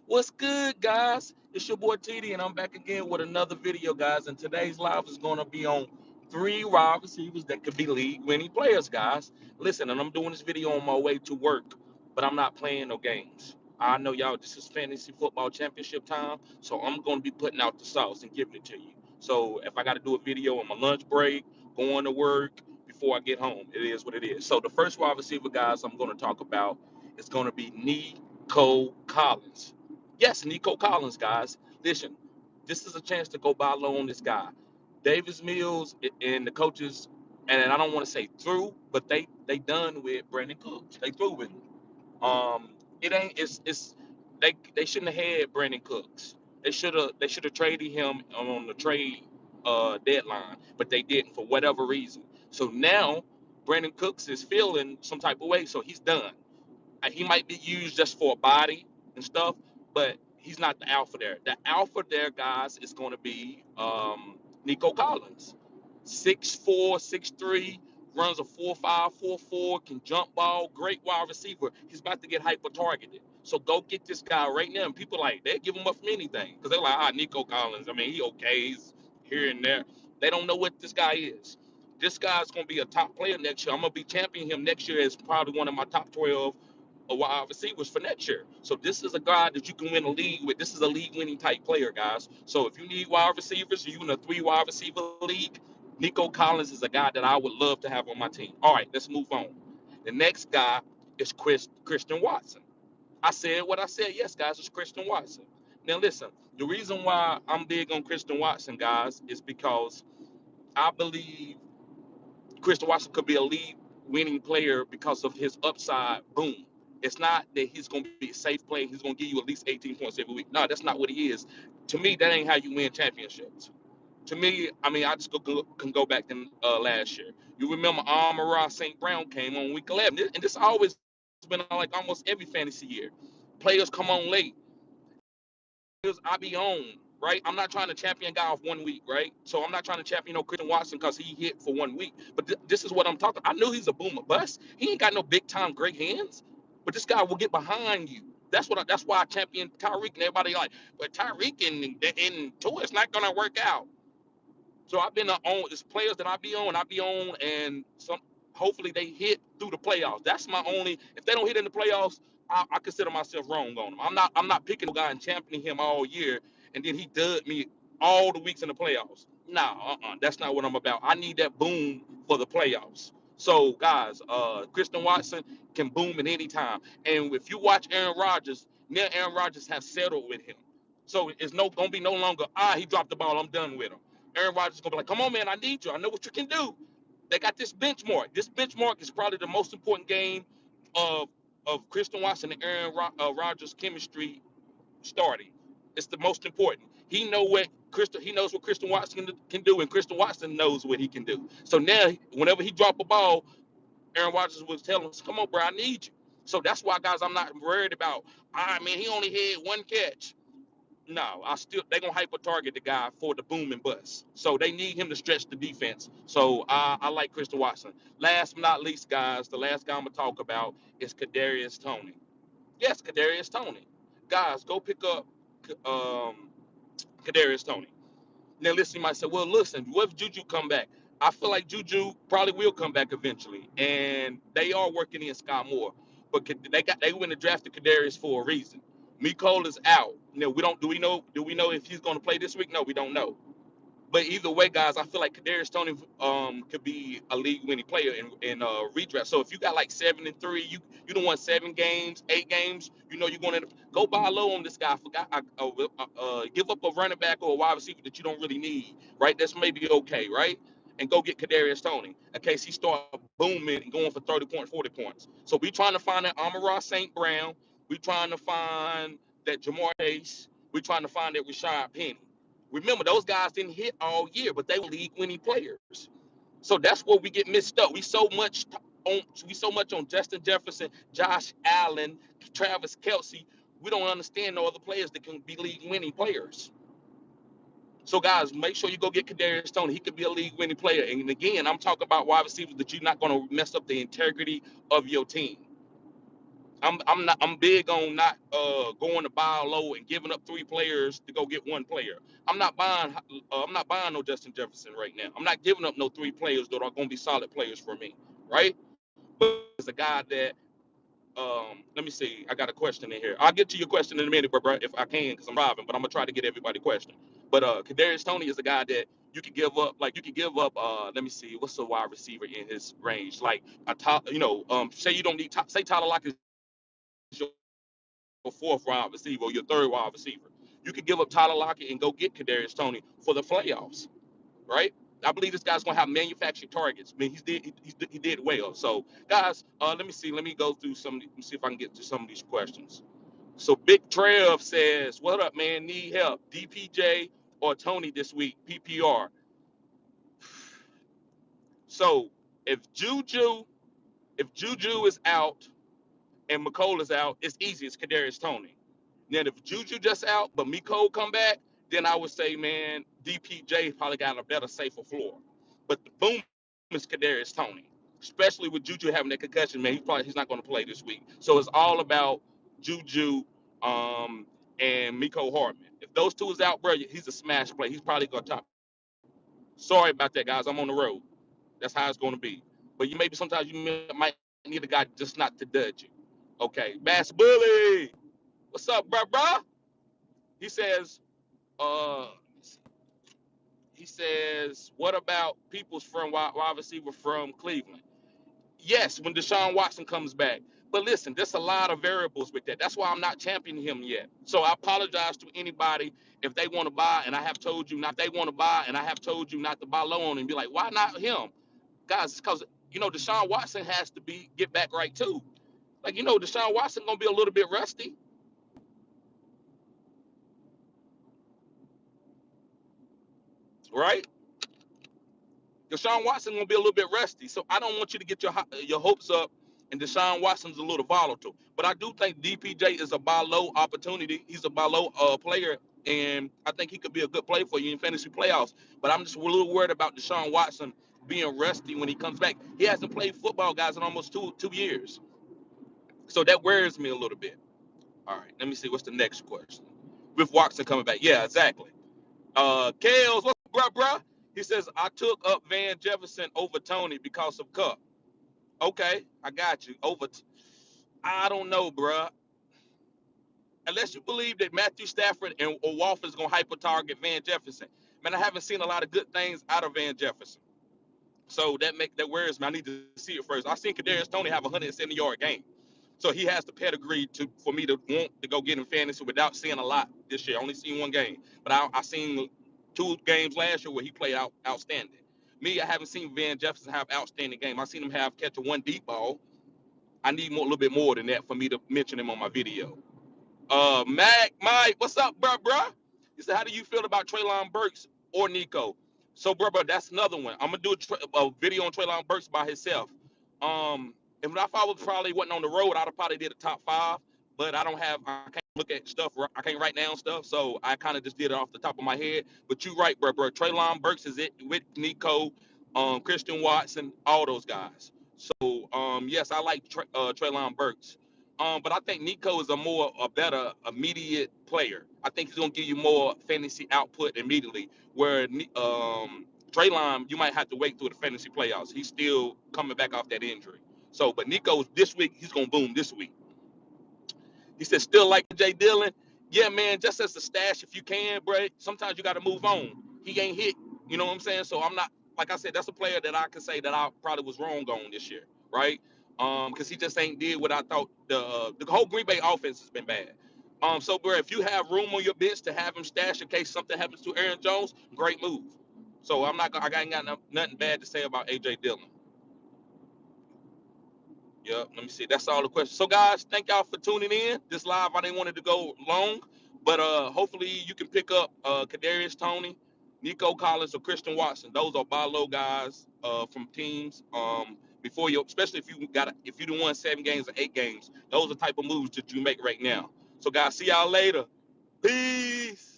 What's good, guys? It's your boy TD, and I'm back again with another video, guys. And today's live is going to be on three wide receivers that could be league-winning players, guys. Listen, and I'm doing this video on my way to work, but I'm not playing no games. I know y'all, this is fantasy football championship time, so I'm going to be putting out the sauce and giving it to you. So if I got to do a video on my lunch break, going to work, before I get home, it is what it is. So the first wide receiver, guys, I'm going to talk about is going to be Nico Collins. Yes, Nico Collins, guys. Listen, this is a chance to go buy low on this guy. Davis Mills and the coaches, and I don't want to say through, but they done with Brandon Cooks. They through with him. It ain't it's they shouldn't have had Brandon Cooks. They should have traded him on the trade deadline, but they didn't for whatever reason. So now Brandon Cooks is feeling some type of way, so he's done. He might be used just for a body and stuff, but he's not the alpha there. The alpha there, guys, is going to be Nico Collins. 6'4", 6'3", runs a 4.5, 4.4, can jump ball, great wide receiver. He's about to get hyper targeted. So go get this guy right now. And people like, they give him up from anything. Because they're like, Nico Collins, I mean, he okay, he's here and there. They don't know what this guy is. This guy's going to be a top player next year. I'm going to be championing him next year as probably one of my top 12 wide receivers for next year. So this is a guy that you can win a league with. This is a league winning type player, guys. So if you need wide receivers, you in a three wide receiver league, Nico Collins is a guy that I would love to have on my team. All right, let's move on. The next guy is Christian Watson. I said what I said. Yes, guys, it's Christian Watson. Now listen, the reason why I'm big on Christian Watson, guys, is because I believe Christian Watson could be a league winning player because of his upside boom. It's not that he's going to be a safe player. He's going to give you at least 18 points every week. No, that's not what he is. To me, that ain't how you win championships. To me, I mean, I just can go back to last year. You remember Amon-Ra St. Brown came on week 11, and this always been like almost every fantasy year. Players come on late. I be on, right? I'm not trying to champion guy off 1 week, right? So I'm not trying to champion Christian Watson because he hit for 1 week. But this is what I'm talking. I knew he's a boomer bust. He ain't got no big time great hands, but this guy will get behind you. That's why I champion Tyreek and everybody like, but Tyreek and Tua is not gonna work out. So I've been on. It's players that I be on, and some hopefully they hit through the playoffs. That's my only. If they don't hit in the playoffs, I consider myself wrong on them. I'm not picking a guy and championing him all year, and then he dud me all the weeks in the playoffs. Nah, that's not what I'm about. I need that boom for the playoffs. So guys, Christian Watson can boom at any time, and if you watch Aaron Rodgers, now Aaron Rodgers has settled with him. So it's no gonna be no longer he dropped the ball. I'm done with him. Aaron Rodgers is gonna be like, come on, man, I need you. I know what you can do. They got this benchmark. This benchmark is probably the most important game of Christian Watson and Aaron Rodgers chemistry starting. It's the most important. He knows what Christian Watson can do, and Christian Watson knows what he can do. So now, whenever he drop a ball, Aaron Rodgers was telling us, "Come on, bro, I need you." So that's why, guys, I'm not worried about. Man, he only had one catch. No, they gonna hyper target the guy for the boom and bust. So they need him to stretch the defense. So I like Christian Watson. Last but not least, guys, the last guy I'm gonna talk about is Kadarius Toney. Yes, Kadarius Toney. Guys, go pick up um, Kadarius Toney. Now listen, you might say, well, listen, what if Juju come back? I feel like Juju probably will come back eventually, and they are working in Scott Moore, but they went and drafted Kadarius for a reason. Mecole is out. We don't. Do we know if he's going to play this week? No, we don't know. But either way, guys, I feel like Kadarius Toney could be a league winning player in redraft. So if you got like 7-3, you don't want 7 games, 8 games. You're going to go buy low on this guy. Give up a running back or a wide receiver that you don't really need, right? That's maybe okay, right? And go get Kadarius Toney in case he start booming and going for 30 points, 40 points. So we trying to find that Amon-Ra St. Brown. We trying to find that Jamar Chase. We trying to find that Rashad Penny. Remember, those guys didn't hit all year, but they were league winning players. So that's where we get mixed up. We so much on Justin Jefferson, Josh Allen, Travis Kelce. We don't understand no other players that can be league winning players. So guys, make sure you go get Kadarius Toney. He could be a league winning player. And again, I'm talking about wide receivers that you're not going to mess up the integrity of your team. I'm big on not going to buy low and giving up 3 players to go get 1 player. I'm not buying no Justin Jefferson right now. I'm not giving up no 3 players that are going to be solid players for me, right? But it's a guy that let me see. I got a question in here. I'll get to your question in a minute, bro, if I can, because I'm driving. But I'm gonna try to get everybody question. But Kadarius Toney is a guy that you could give up. Like you could give up. Let me see. What's a wide receiver in his range? Like a top. Say you don't need top. Say Tyler Lockett is your 4th wide receiver or your 3rd wide receiver. You could give up Tyler Lockett and go get Kadarius Toney for the playoffs, right? I believe this guy's gonna have manufactured targets. I mean, he did well. So, guys, let me see. Let me go through some. Let me see if I can get to some of these questions. So, Big Trev says, "What up, man? Need help? DPJ or Tony this week? PPR." So, if Juju is out and McCole is out, it's easy. It's Kadarius Toney. Then if Juju just out, but Miko come back, then I would say, man, DPJ probably got a better, safer floor. But the boom is Kadarius Toney, especially with Juju having that concussion, man. He's not going to play this week. So it's all about Juju and Miko Hardman. If those 2 is out, bro, he's a smash play. He's probably going to top. Sorry about that, guys. I'm on the road. That's how it's going to be. But maybe sometimes you might need a guy just not to dudge you. Okay, Bass Bully, what's up, bro? He says, uh, he says, what about people's from wide receiver from Cleveland? Yes, when Deshaun Watson comes back. But listen, there's a lot of variables with that. That's why I'm not championing him yet. So I apologize to anybody if they want to buy and I have told you not to buy low on him. Be like, why not him? Guys, it's because Deshaun Watson has to get back right too. Like Deshaun Watson gonna be a little bit rusty, right? Deshaun Watson gonna be a little bit rusty, so I don't want you to get your hopes up. And Deshaun Watson's a little volatile, but I do think DPJ is a buy low opportunity. He's a buy low player, and I think he could be a good play for you in fantasy playoffs. But I'm just a little worried about Deshaun Watson being rusty when he comes back. He hasn't played football, guys, in almost two years, so that worries me a little bit. All right, let me see what's the next question. With Watson coming back, yeah, exactly. Kales, what's up, bruh? He says, I took up Van Jefferson over Tony because of Cup. Okay, I got you. I don't know, bruh. Unless you believe that Matthew Stafford or Wolf is going to hyper target Van Jefferson. Man, I haven't seen a lot of good things out of Van Jefferson. So that worries me. I need to see it first. I've seen Kadarius Toney have a 170-yard game. So he has the pedigree for me to want to go get him fantasy without seeing a lot this year. I only seen 1 game, but I seen 2 games last year where he played outstanding. Me, I haven't seen Van Jefferson have outstanding game. I seen him catch a 1 deep ball. I need a little bit more than that for me to mention him on my video. Mike, what's up, bro? He said, how do you feel about Treylon Burks or Nico? So, bro, that's another one. I'm gonna do a video on Treylon Burks by himself. If I was probably wasn't on the road, I'd have probably did a top 5. But I can't look at stuff. I can't write down stuff, so I kind of just did it off the top of my head. But you right, bro. Treylon Burks is it with Nico, Christian Watson, all those guys. So, yes, I like Treylon Burks. But I think Nico is a better immediate player. I think he's gonna give you more fantasy output immediately. Where Treylon, you might have to wait through the fantasy playoffs. He's still coming back off that injury. So, but Nico this week, he's gonna boom this week. He said, still like Jay Dillon. Yeah, man, just as a stash if you can, bro. Sometimes you got to move on. He ain't hit. You know what I'm saying? So I'm not, like I said, that's a player that I can say that I probably was wrong on this year, right? Because he just ain't did what I thought. The whole Green Bay offense has been bad. So bro, if you have room on your bench to have him stash in case something happens to Aaron Jones, great move. So I ain't got nothing bad to say about AJ Dillon. Yeah, let me see. That's all the questions. So, guys, thank y'all for tuning in. This live, I didn't want it to go long, but hopefully you can pick up Kadarius Toney, Nico Collins, or Christian Watson. Those are buy low guys from teams. Before you, especially if you do won 7 games or 8 games, those are the type of moves that you make right now. So, guys, see y'all later. Peace.